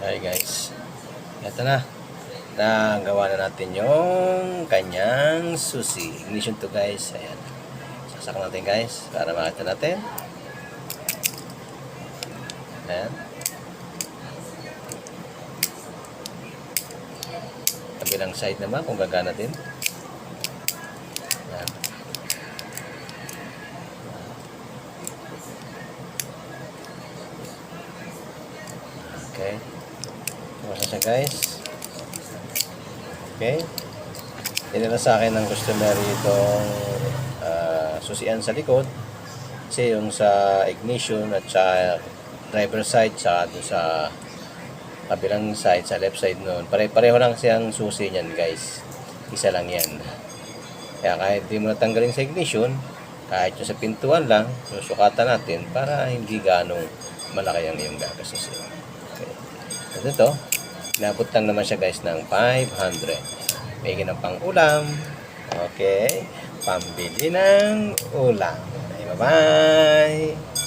Hi guys, ito na. Nagawa na natin yung kanyang susi. Ignition to guys. Ayan. Sasak natin guys para makita natin. Ayan. Kabilang side naman kung gagana din. Ayan. Okay. Kumasa siya guys. Okay. Tinira sa akin ng customer itong susian sa likod. Kasi yung sa ignition at sa driver side sa kabilang side, sa left side noon. Pare-pareho lang siyang susi niyan guys. Isa lang yan. Kaya kahit di mo natanggalin sa ignition, kahit yung sa pintuan lang, susukatan natin para hindi ganong malaki ang iyong gagastusin. Okay. At ito, inabot lang naman siya guys ng 500. May ginang pang ulam. Okay. Pambili ng ulam. Okay, bye-bye!